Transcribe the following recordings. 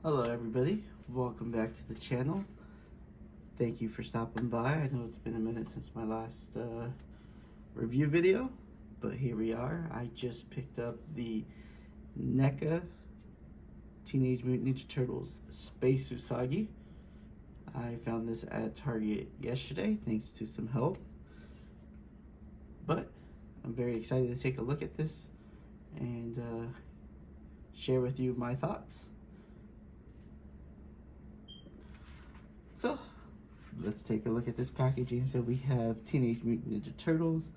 Hello everybody, welcome back to the channel. Thank you for stopping by. I know it's been a minute since my last review video, but here we are. I just picked up the Neca Teenage Mutant Ninja Turtles Space Usagi. I found this at Target yesterday thanks to some help, but I'm very excited to take a look at this and share with you my thoughts. So, let's take a look at this packaging. So we have Teenage Mutant Ninja Turtles,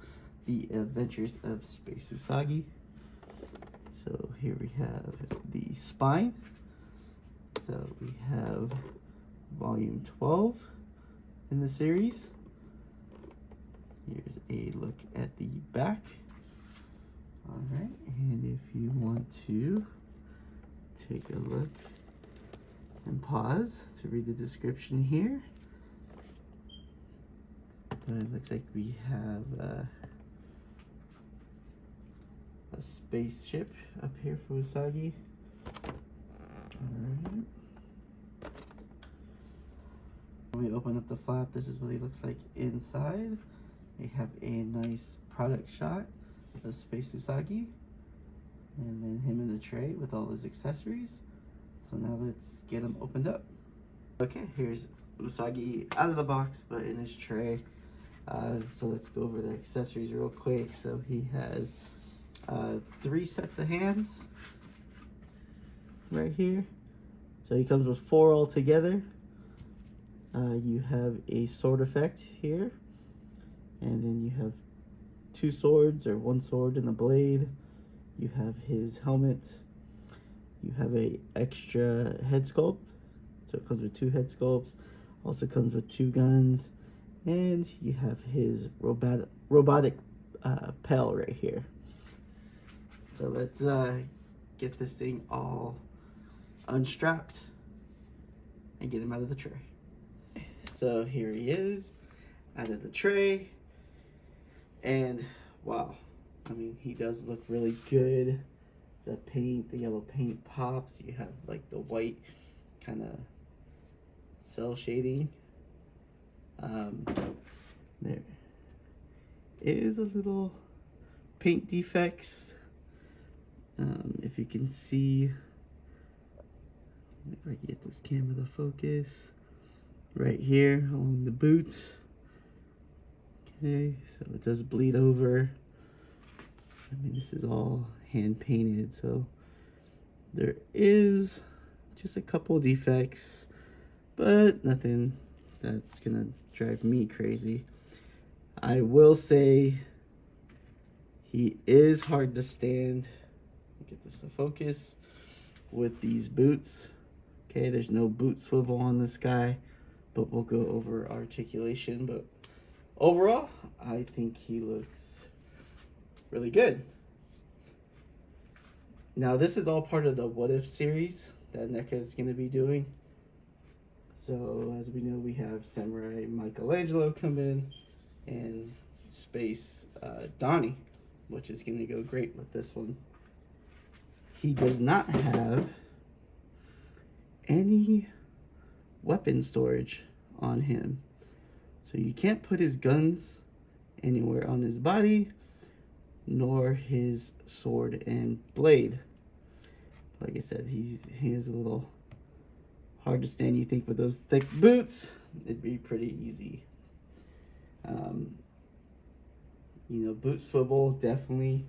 The Adventures of Space Usagi. So here we have the spine. So we have volume 12 in the series. Here's a look at the back. All right, and if you want to take a look and pause to read the description here. It looks like we have a spaceship up here for Usagi. Alright. When we open up the flap, this is what he looks like inside. They have a nice product shot of Space Usagi, and then him in the tray with all his accessories. So now let's get them opened up. Okay, here's Usagi out of the box, but in his tray. So let's go over the accessories real quick. So he has 3 sets of hands right here. So he comes with 4 altogether. You have a sword effect here, and then you have 2 swords, or 1 sword and a blade. You have his helmet. You have a extra head sculpt, so it comes with 2 head sculpts. Also comes with 2 guns, and you have his robotic pal right here. So let's get this thing all unstrapped and get him out of the tray. So here he is, out of the tray, and wow, I mean, he does look really good. The paint, the yellow paint pops. You have like the white kind of cell shading. There is a little paint defects. If you can see, if I can get this camera to focus, right here along the boots. Okay, so it does bleed over. I mean, this is all hand painted, so there is just a couple defects, but nothing that's gonna drive me crazy. I will say he is hard to stand. Get this to focus with these boots. Okay, there's no boot swivel on this guy, but we'll go over articulation. But overall, I think he looks really good. Now this is all part of the What If series that Neca is going to be doing. So as we know, we have Samurai Michelangelo come in, and Space Donnie, which is going to go great with this one. He does not have any weapon storage on him, so you can't put his guns anywhere on his body, nor his sword and blade. Like I said, he is a little hard to stand. You think with those thick boots, it'd be pretty easy. You know, boot swivel definitely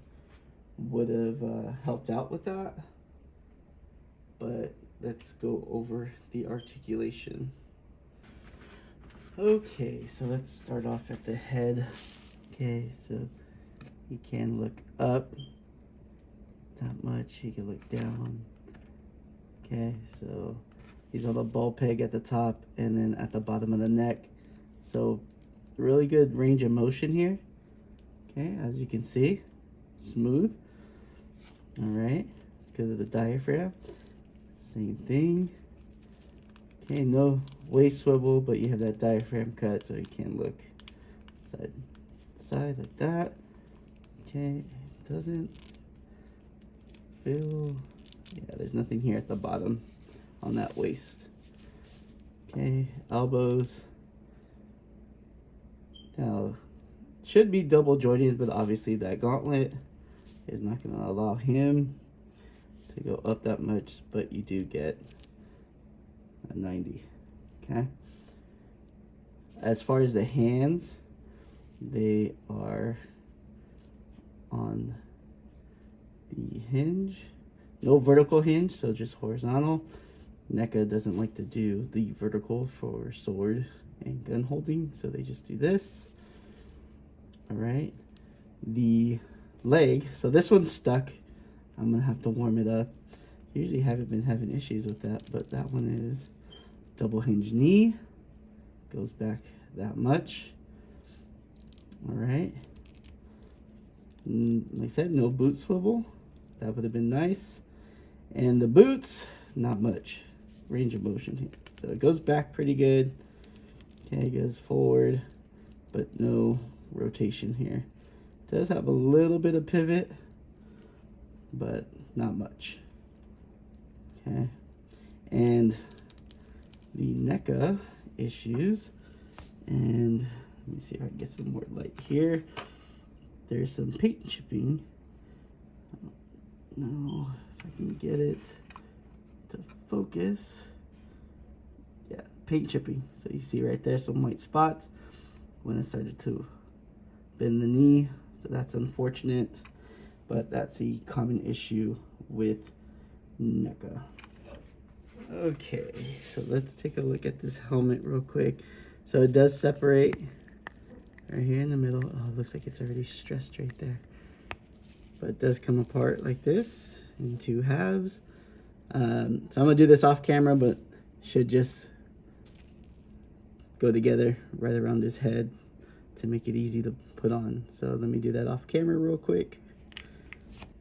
would have helped out with that. But let's go over the articulation. Okay, so let's start off at the head. Okay, so he can look up that much. He can look down. Okay, so he's on the ball peg at the top and then at the bottom of the neck. So really good range of motion here. Okay, as you can see, smooth. All right, let's go to the diaphragm. Same thing. Okay, no waist swivel, but you have that diaphragm cut, so you can look side to side like that. Okay, doesn't feel, yeah, there's nothing here at the bottom on that waist. Okay, elbows. Now, should be double jointed, but obviously that gauntlet is not going to allow him to go up that much, but you do get a 90. Okay. As far as the hands, they are on the hinge. No vertical hinge, so just horizontal. Neca doesn't like to do the vertical for sword and gun holding, so they just do this. All right. The leg, so this one's stuck. I'm gonna have to warm it up. Usually haven't been having issues with that, but that one is double hinge knee. Goes back that much. All right. Like I said, no boot swivel. That would have been nice. And the boots, not much range of motion here. So it goes back pretty good. Okay, it goes forward, but no rotation here. It does have a little bit of pivot, but not much. Okay. And the Neca issues, and let me see if I can get some more light here. There's some paint chipping. I don't know if I can get it to focus. Yeah, paint chipping. So you see right there some white spots when it started to bend the knee. So that's unfortunate, but that's the common issue with Neca. Okay, so let's take a look at this helmet real quick. So it does separate right here in the middle. Oh, it looks like it's already stressed right there. But it does come apart like this in two halves. So I'm gonna do this off camera, but should just go together right around his head to make it easy to put on. So let me do that off camera real quick.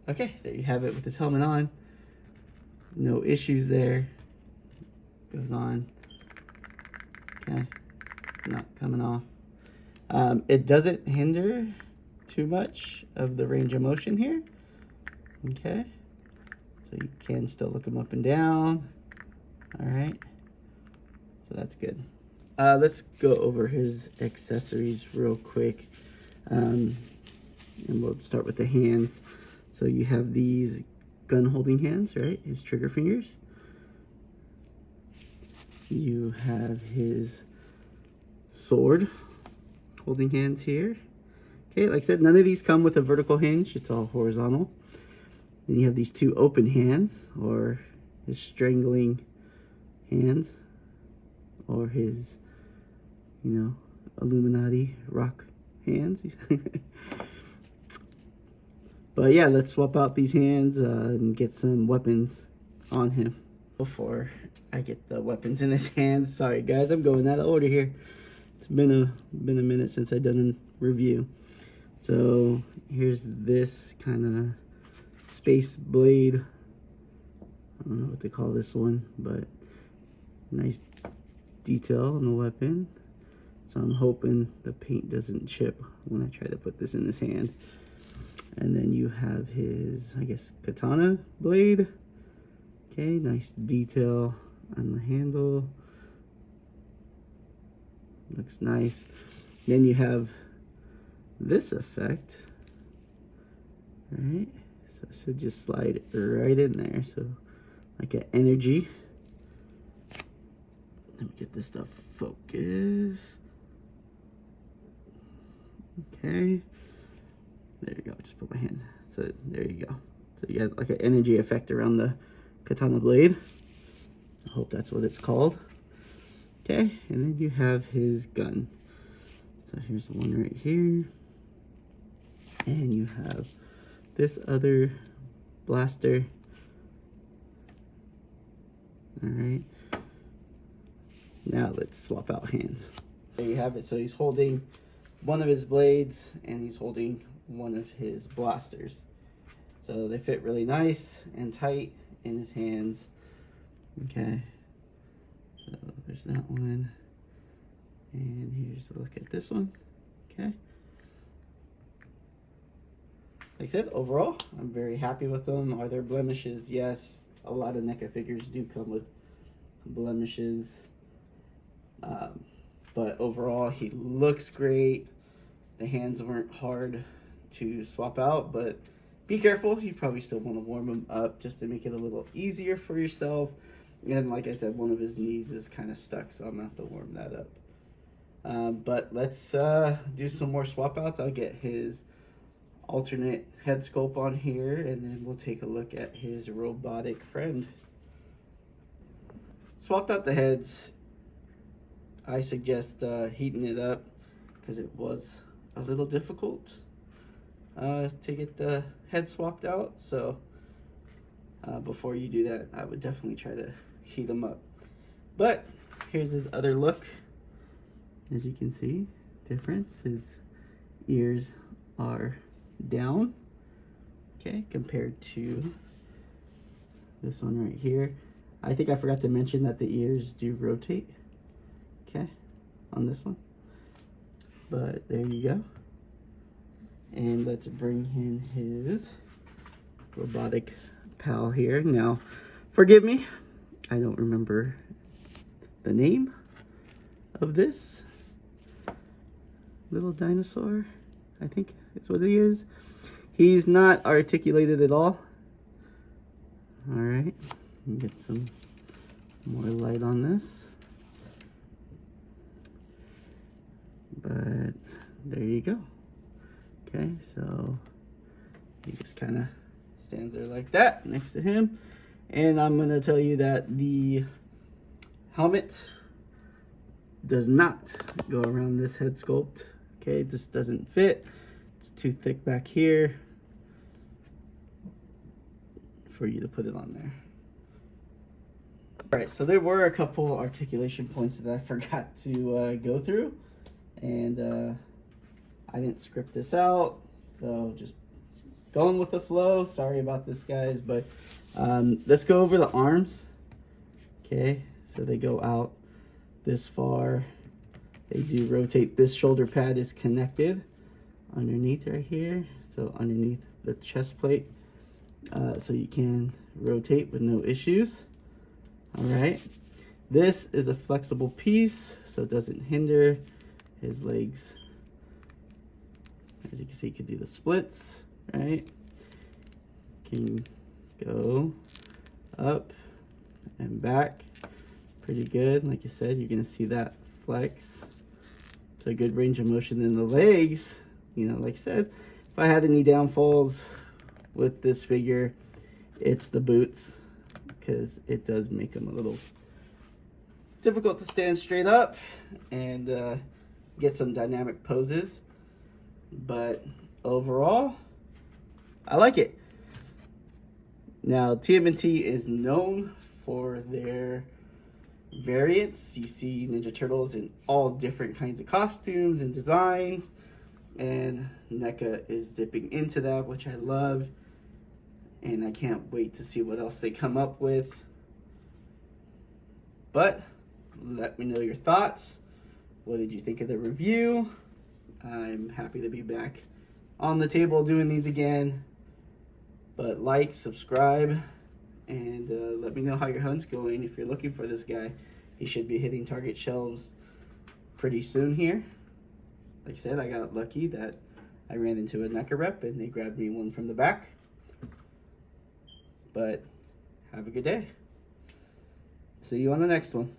Okay, there you have it with this helmet on. No issues there. Goes on. Okay, it's not coming off. It doesn't hinder too much of the range of motion here. Okay, so you can still look them up and down. All right, so that's good. Let's go over his accessories real quick, and we'll start with the hands. So you have these gun holding hands, right? His trigger fingers. You have his sword holding hands here. Okay, like I said, none of these come with a vertical hinge. It's all horizontal. Then you have these two open hands, or his strangling hands, or his, you know, Illuminati rock hands. But yeah, let's swap out these hands and get some weapons on him. Before I get the weapons in his hands, sorry guys, I'm going out of order here. It's been a minute since I've done a review. So here's this kind of space blade. I don't know what they call this one, but nice detail on the weapon. So I'm hoping the paint doesn't chip when I try to put this in his hand. And then you have his, I guess, katana blade. Okay, nice detail on the handle. Looks nice. Then you have this effect, right? So it should just slide right in there. So like an energy. Let me get this stuff focused. Okay. There you go. Just put my hand. So there you go. So you have like an energy effect around the katana blade. I hope that's what it's called. Okay, and then you have his gun. So here's the one right here. And you have this other blaster. All right. Now let's swap out hands. There you have it. So he's holding one of his blades and he's holding one of his blasters. So they fit really nice and tight in his hands. Okay. So there's that one. And here's a look at this one. Okay. Like I said, overall, I'm very happy with them. Are there blemishes? Yes. A lot of Neca figures do come with blemishes. But overall, he looks great. The hands weren't hard to swap out, but be careful. You probably still want to warm them up just to make it a little easier for yourself. And like I said, one of his knees is kind of stuck, so I'm going to have to warm that up. But let's do some more swap outs. I'll get his alternate head sculpt on here, and then we'll take a look at his robotic friend. Swapped out the heads. I suggest heating it up because it was a little difficult to get the head swapped out. So before you do that, I would definitely try to heat them up. But here's his other look. As you can see, difference. His ears are down, okay, compared to this one right here. I think I forgot to mention that the ears do rotate, okay, on this one. But there you go. And let's bring in his robotic pal here. Now, forgive me, I don't remember the name of this little dinosaur. I think it's what he is. He's not articulated at all. All right, get some more light on this. But there you go. Okay, so he just kind of stands there like that next to him. And I'm going to tell you that the helmet does not go around this head sculpt. Okay, it just doesn't fit. It's too thick back here for you to put it on there. All right, so there were a couple articulation points that I forgot to go through, and I didn't script this out, so just going with the flow. Sorry about this, guys, but let's go over the arms. Okay, so they go out this far. They do rotate. This shoulder pad is connected underneath right here, so underneath the chest plate, so you can rotate with no issues. All right, this is a flexible piece, so it doesn't hinder his legs. As you can see, you can do the splits, right? Can go up and back pretty good. Like I said, you're gonna see that flex. It's a good range of motion in the legs. You know, like I said, if I had any downfalls with this figure, it's the boots, because it does make them a little difficult to stand straight up and get some dynamic poses. But overall, I like it. Now, TMNT is known for their variants. You see Ninja Turtles in all different kinds of costumes and designs, and NECA is dipping into that, which I love, and I can't wait to see what else they come up with. But let me know your thoughts. What did you think of the review? I'm happy to be back on the table doing these again. But like, subscribe, and let me know how your hunt's going. If you're looking for this guy, he should be hitting Target shelves pretty soon here. Like I said, I got lucky that I ran into a NECA rep and they grabbed me one from the back. But have a good day. See you on the next one.